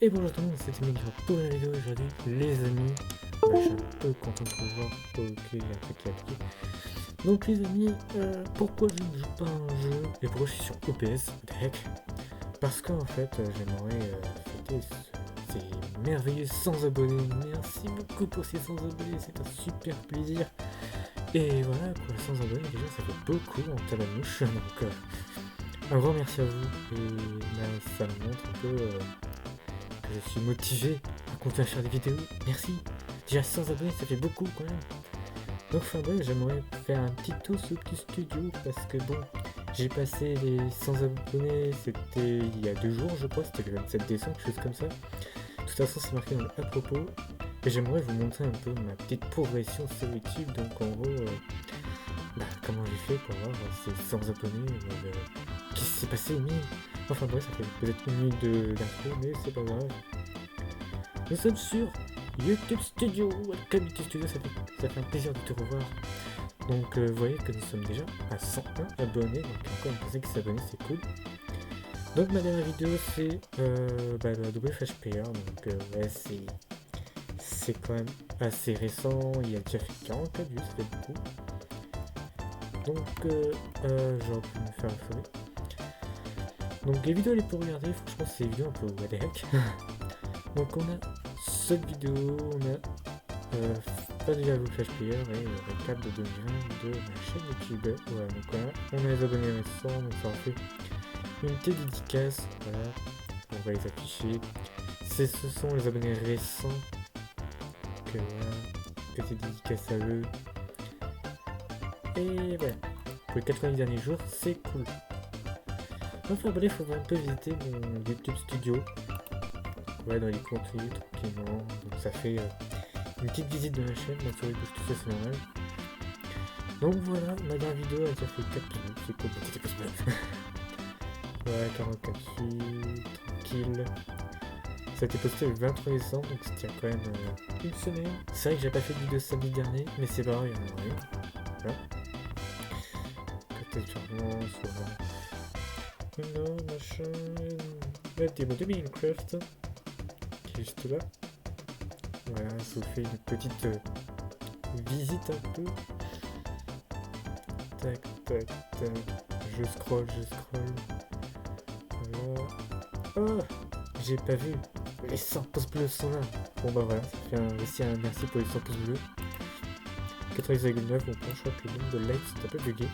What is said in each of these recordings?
Et bonjour tout le monde, c'était Miguel pour la vidéo aujourd'hui, les amis. Je suis un peu content de vous voir. Ok, il y a un truc qui a cliqué. Donc les amis, pourquoi je ne joue pas à un jeu et pourquoi je suis sur OPS, what the heck? Parce qu'en fait, j'aimerais fêter ces merveilleux 100 abonnés. Merci beaucoup pour ces 100 abonnés, c'est un super plaisir. Et voilà, pour les 100 abonnés, déjà ça fait beaucoup en talamouche. Donc un grand merci à vous. Et ça me montre un peu que je suis motivé à continuer à faire des vidéos. Merci. Déjà 100 abonnés, ça fait beaucoup quand même. Donc enfin bref, j'aimerais faire un petit tour sur le petit studio parce que bon, j'ai passé les 100 abonnés, c'était il y a 2 jours je crois, c'était le 27 décembre, quelque chose comme ça. De toute façon c'est marqué dans le à propos. Et j'aimerais vous montrer un peu ma petite progression sur YouTube. Donc en gros, comment j'ai fait pour avoir ces 100 abonnés. Qu'est-ce qui s'est passé, mille. Enfin bref, ça fait peut-être une minute d'intro, mais c'est pas grave. Nous sommes sur YouTube Studio. Welcome YouTube Studio, ça fait un plaisir de te revoir. Donc vous voyez que nous sommes déjà à 101 abonnés. Donc encore une personne qui s'est abonnée, c'est cool. Donc ma dernière vidéo c'est la WFH Player. Donc ouais, c'est quand même assez récent. Il a déjà fait 44 vues, ça fait beaucoup. Donc j'aurais pu me faire affoler. Donc les vidéos les pour regarder, franchement c'est des vidéos un peu what the heck. Donc on a cette vidéo, on a pas déjà le Flash Player et le récap de 2020 de ma chaîne YouTube. Voilà, donc voilà, on a les abonnés récents, donc ça en fait une petite dédicace, voilà, on va les afficher. Ce sont les abonnés récents, donc voilà, petite dédicace à eux. Et voilà, pour les 90 derniers jours, c'est cool. Enfin bref, on va un peu visiter mon YouTube Studio. Ouais, dans les contenus, tranquillement. Donc ça fait une petite visite de ma chaîne. Ma souris bouge tout ça, c'est normal. Donc voilà, ma dernière vidéo a déjà fait 4 minutes. C'est cool, petit épisode. Voilà, 44 vues, tranquille. Ça a été posté le 23 décembre, donc c'était quand même une semaine. C'est vrai que j'ai pas fait de vidéo samedi dernier, mais c'est pas grave, il y en a rien. Voilà. Côté charmant, souvent. Non, machin. La démo de Minecraft. Qui est juste là. Voilà, ça vous fait une petite visite un peu. Tac, tac, tac. Je scroll. Voilà. Oh, j'ai pas vu. Les 100 pouces bleus sont là. Bon bah voilà, ça fait aussi un merci pour les 100 pouces bleus. 90,9, bon je crois que le nombre de likes c'est un peu bugué.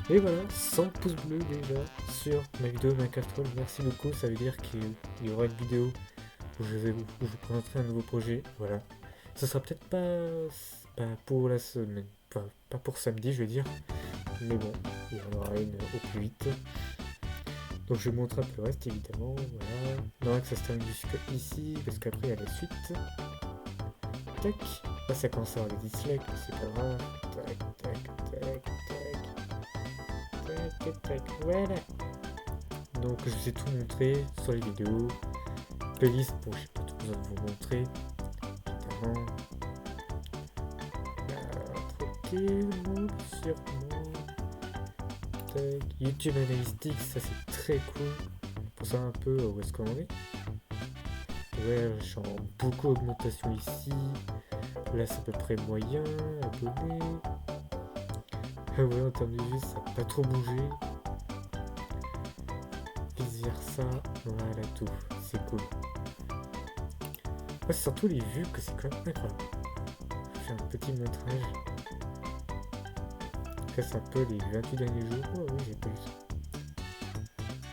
Et voilà, 100 pouces bleus déjà sur ma vidéo Minecraft Roll. Merci beaucoup, ça veut dire qu'il y aura une vidéo où je vous présenterai un nouveau projet. Voilà. Ce sera peut-être pas pour la semaine, pas pour samedi je veux dire. Mais bon, il y en aura une au plus vite. Donc je vous montre un peu le reste évidemment. Voilà. Non, que ça se termine jusqu'à ici, parce qu'après il y a la suite. Tac. Là ça commence à avoir des dislikes, mais c'est pas grave. Tac. Voilà. Donc je vous ai tout montré sur les vidéos. Playlist, bon j'ai pas tout besoin de vous montrer. Évidemment. Tranquillement, sûrement. Tac. YouTube Analytics, ça c'est très cool. Pour savoir un peu où est-ce qu'on en est. Ouais, je suis en beaucoup d'augmentation ici. Là c'est à peu près moyen, abonné. Ouais, en termes de vues, ça n'a pas trop bougé. Vice versa, voilà tout, c'est cool. Ouais, c'est surtout les vues que c'est quand même incroyable. Je fais un petit montrage. Après, c'est un peu les 28 derniers jours. Oh oui, j'ai pas eu ça.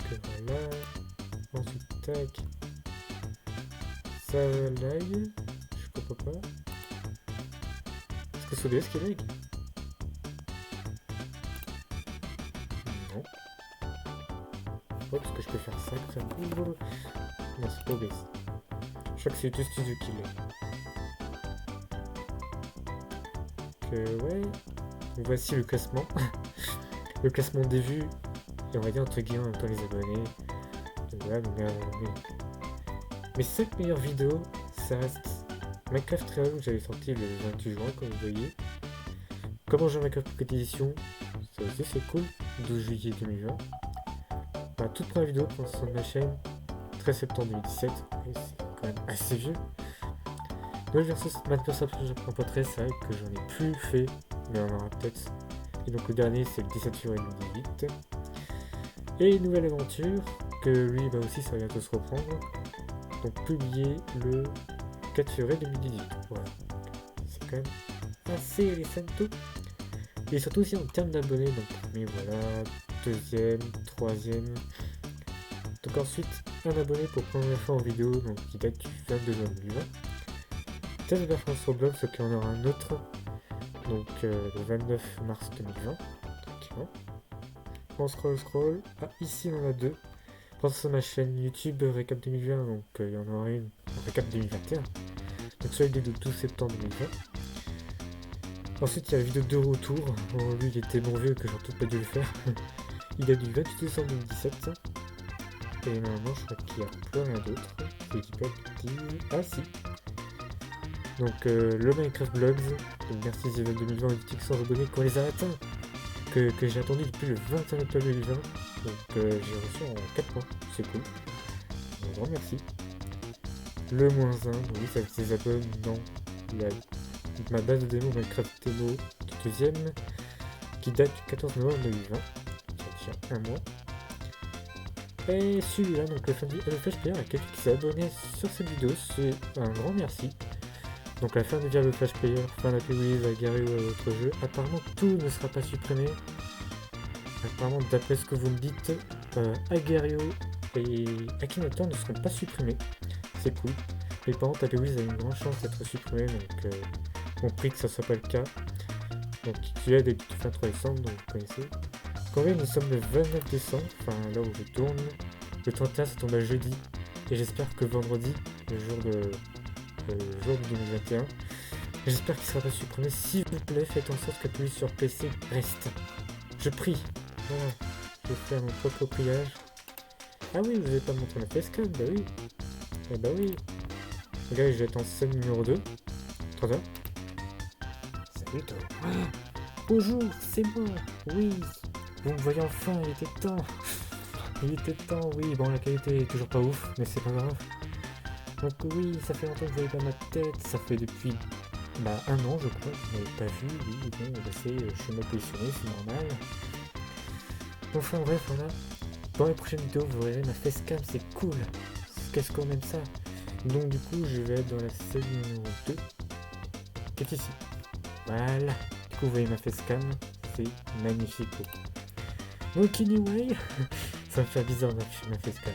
Que voilà. Ensuite, tac. Ça lag. Je comprends pas. Est-ce que c'est OBS qui lag? Non. Oh, parce que je peux faire ça, que ça. Non, c'est pas OBS. Je crois que c'est YouTube Studio qui lag. Donc, ouais. Donc, voici le classement. Le classement des vues. Et on va dire entre guillemets en même temps les abonnés. Donc voilà, mes 5 meilleures vidéos, ça reste Minecraft Real que j'avais sorti le 28 juin, comme vous voyez. Comment jouer Minecraft Pocket Edition, ça aussi c'est cool, 12 juillet 2020. Ma toute première vidéo pour l'instant de ma chaîne, 13 septembre 2017, et c'est quand même assez vieux. Nouvelle version Microsoft en portrait, c'est vrai que j'en ai plus fait, mais on en aura peut-être. Et donc le dernier c'est le 17 février 2018. Et une nouvelle aventure, que lui bah aussi ça va bientôt se reprendre. Donc publié le 4 février 2018. Voilà. C'est quand même assez récent. Et surtout aussi en termes d'abonnés, donc premier voilà, deuxième, troisième. Donc ensuite un abonné pour première fois en vidéo, donc qui date du 22 juin 2020. Test de performance sur blog, ce qui en aura un autre, donc le 29 mars 2020. Tranquillement. On scroll. Ah, ici on en a deux. Pense sur ma chaîne YouTube Récap 2020, donc il y en aura une Récap 2021. Donc celui du 12 septembre 2020. Ensuite il y a la vidéo de retour. Bon, lui il était bon vieux que j'ai surtout pas dû le faire. Il a du 28 décembre 2017. Et normalement je crois qu'il y a plus rien d'autre. C'est qui peut être... Ah si. Donc le Minecraft Vlogs. Donc merci Zével 2020 et Tic sans abonnés qu'on les a atteints. Que j'ai attendu depuis le 21 octobre 2020. Donc j'ai reçu en 4 mois. C'est cool. Un grand merci. Le -1, oui ça fait ses abonnés. Non. Il y a ma base de démo Minecraft Demo du deuxième qui date du 14 novembre 2020. Ça tient un mois. Et celui-là, donc le Flash Player, à quelqu'un qui s'est abonné sur cette vidéo, c'est un grand merci. Donc la fin de Diablo Flash Player, fin d'Happy Wheels, Agario et autres jeux, apparemment tout ne sera pas supprimé. Apparemment d'après ce que vous me dites, Agario et Akinator ne seront pas supprimés. C'est cool. Mais par contre Happy Wheels a une grande chance d'être supprimé, donc on prie que ça soit pas le cas. Donc il y a des petites fins 3 décembre, donc vous connaissez. Quand même nous sommes le 29 décembre, enfin là où je tourne. Le 31 ça tombe à jeudi. Et j'espère que vendredi, le jour de 2021, j'espère qu'il sera pas supprimé. S'il vous plaît, faites en sorte qu'Happy Wheels sur PC reste. Je prie. Voilà. Je vais faire mon propre priage. Ah oui, vous n'avez pas montré ma facecam, bah oui. Eh bah oui. Regarde, je vais être en scène numéro 2. Très bien. Salut toi. Bonjour, c'est moi. Oui. Vous me voyez enfin, il était temps. Il était temps, oui. Bon, la qualité est toujours pas ouf, mais c'est pas grave. Donc oui, ça fait longtemps que vous voyez pas ma tête. Ça fait depuis un an, je crois. Vous m'avez pas vu, oui. Bon, je suis mal positionné, c'est normal. Enfin bref, voilà. Dans les prochaines vidéos, vous verrez ma facecam, c'est cool. Qu'est-ce qu'on aime ça. Donc du coup, je vais être dans la scène numéro 2. Qui est ici. Voilà. Du coup, vous voyez ma facecam. C'est magnifique. Donc anyway, ça me fait bizarre ma facecam.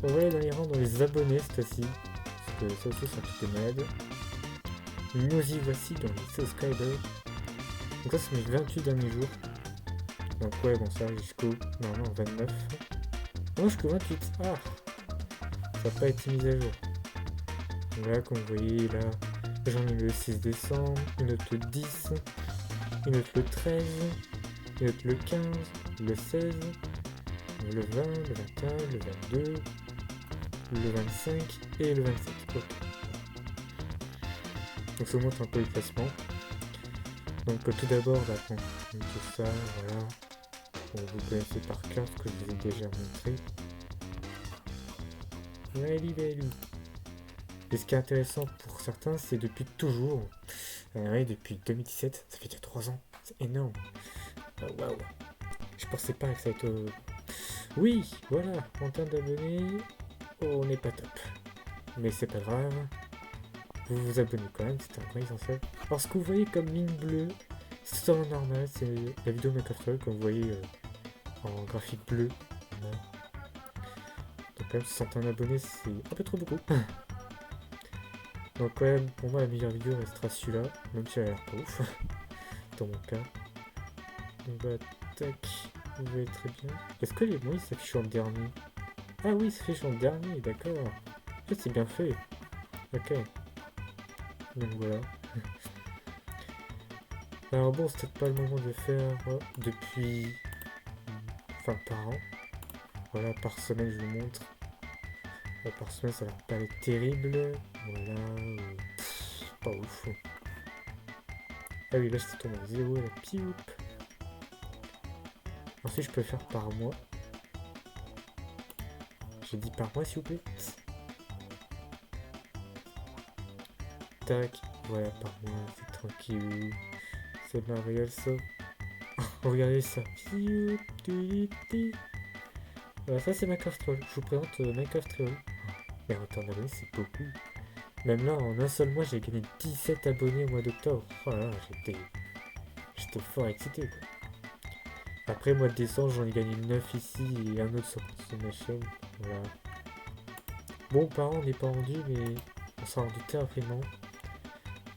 On va aller dans les rangs dans les abonnés cette fois-ci. Parce que ça aussi, c'est un truc de malade. Nous y voici dans les subscribers. Donc ça, c'est mes 28 derniers jours. Donc ouais, bon ça jusqu'au normalement 29. Non, jusqu'au 28. Ah, ça n'a pas été mis à jour. Donc là, comme vous voyez, là, j'en ai le 6 décembre, une autre le 10, une autre le 13, une autre le 15, le 16, le 20, le 21, le 22, le 25 et le 27. Okay. Donc ça montre un peu les classements. Donc tout d'abord, tout ça, voilà. Bon, vous connaissez par cœur ce que je vous ai déjà montré. Et ce qui est intéressant pour certains, c'est depuis toujours. Oui, depuis 2017, ça fait déjà 3 ans. C'est énorme. Oh, waouh. Je pensais pas que ça allait être... Oui, voilà, en termes d'abonnés, on n'est pas top. Mais c'est pas grave. Vous vous abonnez quand même, c'est un vrai essentiel. Alors ce que vous voyez comme ligne bleue, c'est en normal, c'est la vidéo Minecraft, comme vous voyez en graphique bleu. Voilà. Donc quand même 61 abonnés, c'est un peu trop beaucoup. Donc quand même, pour moi la meilleure vidéo restera celui-là, même si elle a l'air pas ouf, dans mon cas. Donc voilà, tac, vous voyez très bien. Est-ce que les mots ils s'affichent en dernier? Ah oui, ils s'affichent en dernier, d'accord. En fait, c'est bien fait. Ok. Donc voilà. Alors bon, c'est peut-être pas le moment de faire depuis... Enfin, par an. Voilà, par semaine, je vous montre. Par semaine, ça va pas être terrible. Voilà. Pas ouf. Ah oui, là, ça tombe à 0 la pioup. Ensuite, je peux faire par mois. J'ai dit par mois, s'il vous plaît. Tac, voilà, par mois, c'est tranquille. C'est Marielle, ça. Regardez ça. Voilà, ça c'est Minecraft Troll. Je vous présente Minecraft Troll. Mais en temps d'abonnés, c'est beaucoup. Même là, en un seul mois, j'ai gagné 17 abonnés au mois d'octobre. Oh là là, j'étais fort excité, quoi. Après, mois de décembre, j'en ai gagné 9 ici et un autre sur ma chaîne. Voilà. Bon, par an, on n'est pas rendu, mais on s'est rendu très rapidement.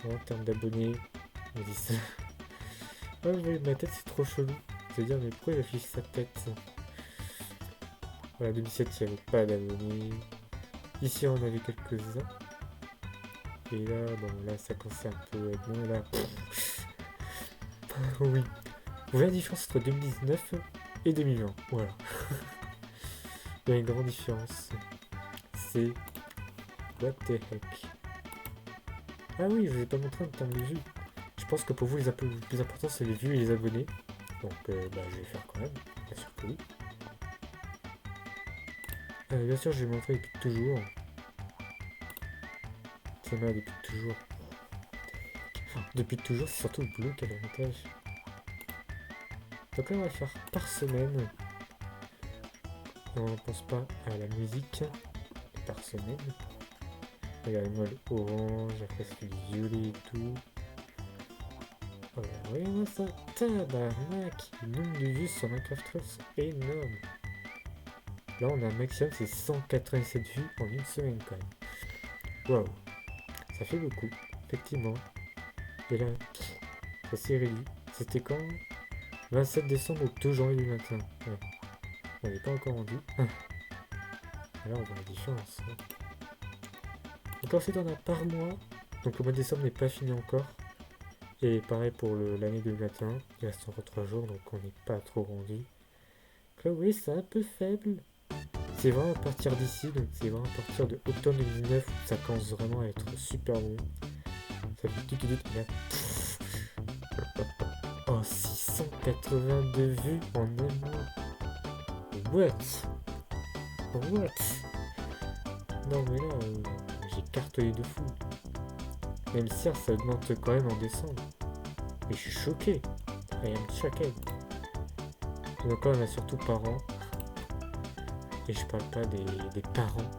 En termes d'abonnés, on dit ça. Ah, vous voyez, ma tête, c'est trop chelou. C'est-à-dire, mais pourquoi il affiche sa tête? Voilà, 2007, il n'y avait pas d'abonnés. Ici, on avait quelques-uns. Et là, bon, là, ça commence un peu à être moins. Là, oui. Vous voyez la différence entre 2019 et 2020. Voilà. Il y a une grande différence. C'est... What the heck? Ah oui, je vous ai pas montré en termes de vues. Je pense que pour vous, le plus important, c'est les vues et les abonnés. Donc, je vais faire quand même. Bien sûr que oui. Bien sûr, je vais montrer depuis toujours. C'est moi depuis toujours. Depuis toujours, c'est surtout le bleu qui a l'avantage. Donc là, on va faire par semaine. Et on ne pense pas à la musique. Par semaine. Regardez-moi le orange, après c'est du violet et tout. Regardez-moi ça, tabarnak! Le nombre de vues sur Minecraft Troll sont énormes. Là on a un maximum, c'est 187 vues en une semaine quand même. Waouh! Ça fait beaucoup, effectivement. Et là, ça s'est réduit. C'était quand? 27 décembre au 2 janvier 2021. Ouais. On n'est pas encore rendu. Là on voit la différence. Hein. Donc ensuite on a par mois. Donc le mois de décembre n'est pas fini encore. Et pareil pour l'année 2021. Il reste encore 3 jours donc on n'est pas trop rendu. Donc là oui c'est un peu faible. C'est vraiment à partir d'ici. Donc c'est vraiment à partir de octobre 2019 où ça commence vraiment à être super bon. Ça fait tout là. Oh 682 vues en un mois. What? Non mais là j'ai cartonné de fou. Même si ça augmente quand même en décembre. Et je suis choqué. I am shocked. Donc là on a surtout parents. Et je parle pas des parents.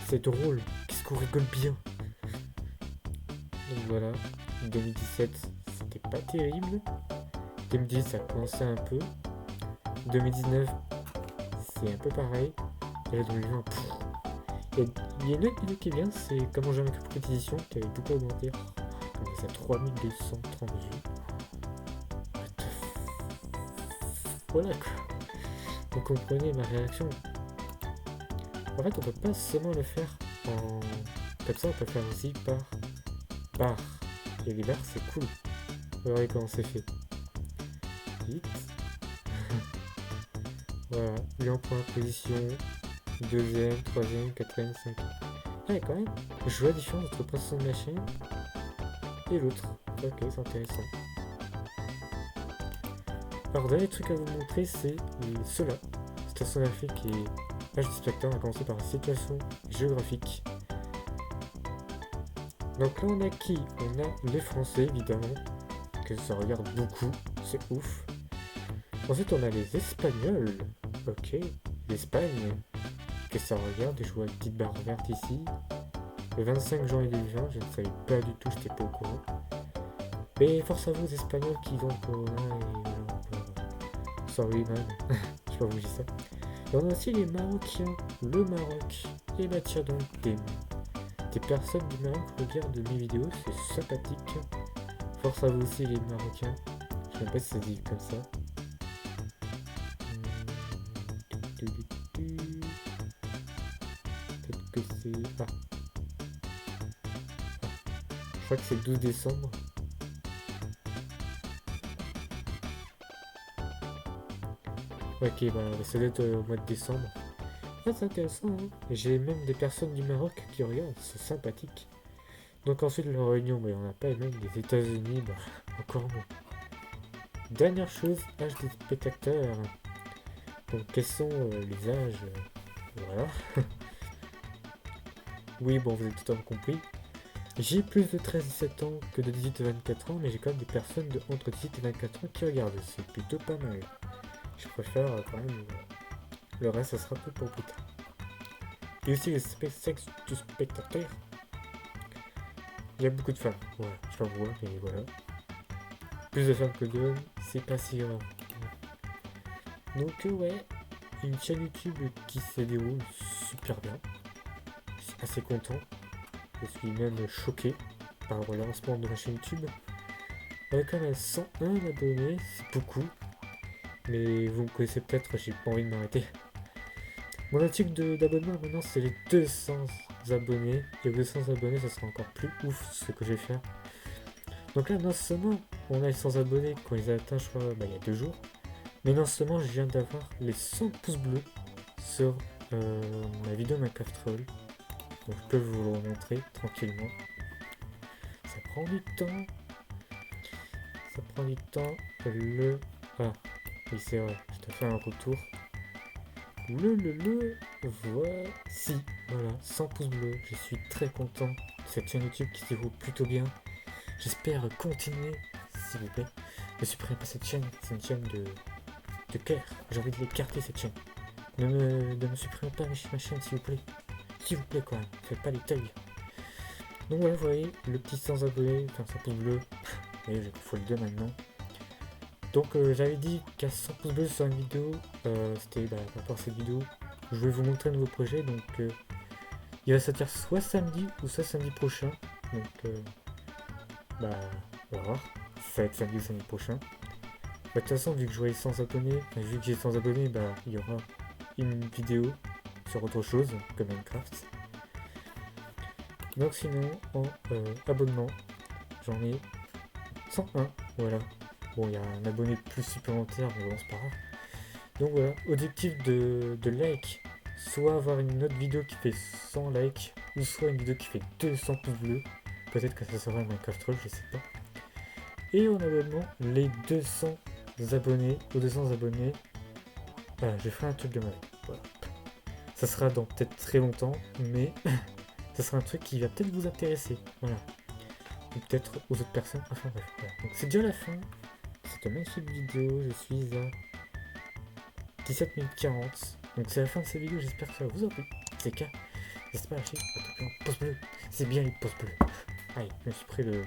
C'est drôle. Qu'est-ce qu'on rigole bien. Donc voilà. 2017 c'était pas terrible. 2010 ça a commencé un peu. 2019 c'est un peu pareil. Et là 2020 il y a une autre vidéo qui est bien, c'est comment j'ai vaincu compétition qui avait beaucoup augmenté. Comme ça, 3230 vues. Voilà quoi. Vous comprenez ma réaction. En fait, on peut pas seulement le faire en. Comme ça, on peut le faire aussi par barre. Et les barres, c'est cool. Vous voyez comment c'est fait. Vite. Voilà. Lui en première position. Deuxième, troisième, quatrième, cinquième. Ouais, quand même. Je vois la différence entre le précédent de la chaîne et l'autre. Ok, c'est intéressant. Alors, dernier truc à vous montrer, c'est cela. Situation graphique et page d'inspecteur. On va commencer par la situation géographique. Donc là, on a qui? On a les Français, évidemment, que ça regarde beaucoup. C'est ouf. Ensuite, on a les Espagnols. Ok, l'Espagne. Que ça regarde, et je vois une petite barre verte ici. Le 25 janvier 2020, je ne savais pas du tout, j'étais pas au courant. Mais force à vous, les Espagnols qui vont au Corona et voilà. Sorry man, je sais pas vous dis ça. Et on a aussi les Marocains, le Maroc. Et bah tiens donc, des personnes du Maroc regardent mes vidéos, c'est sympathique. Force à vous aussi les Marocains. Je sais même pas si ça dit comme ça. Peut-être que c'est... Ah. Je crois que c'est le 12 décembre. Ok, bah ça doit être au mois de décembre. Ah, c'est intéressant, hein. J'ai même des personnes du Maroc qui regardent, c'est sympathique. Donc ensuite, la Réunion, mais on n'a pas les mêmes des États-Unis, bah encore moins. Dernière chose, âge des spectateurs. Donc quels sont les âges Voilà. Oui, bon, vous avez totalement compris. J'ai plus de 13-17 ans que de 18-24 ans, mais j'ai quand même des personnes de entre 18 et 24 ans qui regardent. C'est plutôt pas mal. Je préfère quand même... le reste, ça sera peu pour plus tard. Et aussi le sexe du spectateur. Il y a beaucoup de femmes. Voilà, je l'avoue, mais voilà. Plus de femmes que d'hommes, c'est pas si grave. Donc ouais, une chaîne YouTube qui se déroule super bien. Je suis assez content. Je suis même choqué par le lancement de ma chaîne YouTube. Avec quand même 101 abonnés, c'est beaucoup. Mais vous me connaissez peut-être, j'ai pas envie de m'arrêter. Mon objectif d'abonnement maintenant c'est les 200 abonnés. Et 200 abonnés, ça sera encore plus ouf ce que je vais faire. Donc là, non seulement on a les 100 abonnés quand ils atteignent, je crois, il y a 2 jours. Mais non seulement je viens d'avoir les 100 pouces bleus sur ma vidéo Minecraft Roll. Donc je peux vous le montrer tranquillement. Ça prend du temps. Ça prend du temps. Ah, oui c'est vrai, je te fais un retour. Voici. Voilà, 100 pouces bleus. Je suis très content de cette chaîne YouTube qui se déroule plutôt bien. J'espère continuer, s'il vous plaît. Ne supprimez pas cette chaîne, c'est une chaîne de cœur. J'ai envie de l'écarter cette chaîne. Ne me supprimez pas ma chaîne, s'il vous plaît. S'il vous plaît, quand même. Faites pas les tailles. Donc voilà, vous voyez, le petit 100 abonnés, enfin 100 pouces bleus. Et j'ai faut le 2 maintenant. Donc j'avais dit qu'à 100 pouces bleus sur une vidéo, c'était par rapport à cette vidéo, je vais vous montrer un nouveau projet. Donc il va sortir soit samedi ou soit samedi prochain. Donc on va voir. Ça va être samedi ou samedi prochain. De toute façon, vu que j'aurai 100 abonnés, vu que j'ai 100 abonnés, il y aura une vidéo sur autre chose que Minecraft. Donc sinon, en abonnement, j'en ai 101, voilà. Bon, il y a un abonné de plus supplémentaire, mais bon, c'est pas grave. Donc voilà, objectif de like, soit avoir une autre vidéo qui fait 100 likes, ou soit une vidéo qui fait 200 pouces bleus. Peut-être que ça sera un Minecraft Troll, je sais pas. Et en abonnement, les 200 abonnés, aux 200 abonnés, je ferai un truc de ma vie. Voilà. Ça sera dans peut-être très longtemps, mais ça sera un truc qui va peut-être vous intéresser. Voilà. Ou peut-être aux autres personnes. Enfin bref. Voilà. Donc c'est déjà la fin. C'est une magnifique vidéo. Je suis à 17 minutes 40. Donc c'est la fin de cette vidéo. J'espère que ça vous a plu. C'est cas. N'hésitez pas à lâcher un pouce bleu. C'est bien les pouces bleus. Allez, je me suis pris le.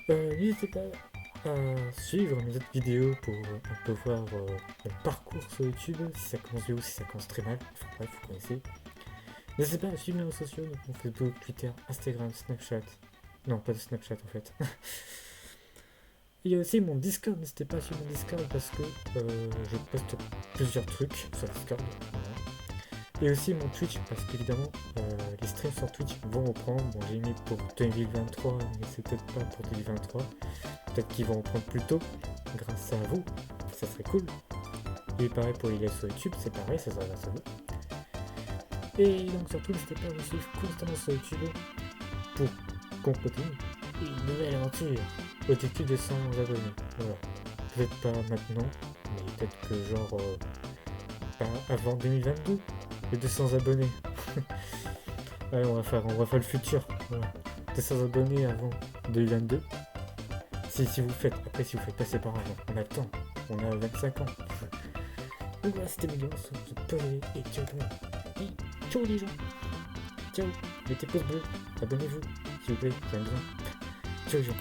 N'hésitez pas à suivre mes autres vidéos pour un peu voir mon parcours sur YouTube, si ça commence bien ou si ça commence très mal. Enfin bref, vous connaissez. N'hésitez pas à suivre mes réseaux sociaux, donc mon Facebook, Twitter, Instagram, Snapchat. Non, pas de Snapchat en fait. Il y a aussi mon Discord, n'hésitez pas à suivre mon Discord parce que je poste plusieurs trucs sur Discord. Voilà. Et aussi mon Twitch, parce qu'évidemment les streams sur Twitch vont reprendre. Bon, j'ai mis pour 2023, mais c'est peut-être pas pour 2023. Peut-être qu'ils vont reprendre plus tôt, grâce à vous. Ça serait cool. Et pareil pour les lives sur YouTube, c'est pareil, ça sera grâce à vous. Et donc surtout, n'hésitez pas à me suivre constamment sur YouTube pour qu'on continue une nouvelle aventure. Objectif de 100 abonnés. Voilà. Peut-être pas maintenant, mais peut-être que genre avant 2022. Les 200 abonnés. Allez, on va faire le futur. Voilà. 200 abonnés avant 2022. Si vous faites, après si vous faites passer par avant, on a le temps. On a 25 ans. Donc voilà, c'était mes vidéos. On se pose et ciao tout le monde. Et ciao les gens. Ciao. Mettez pouce bleu. Abonnez-vous. S'il vous plaît, j'ai besoin. Ciao les gens.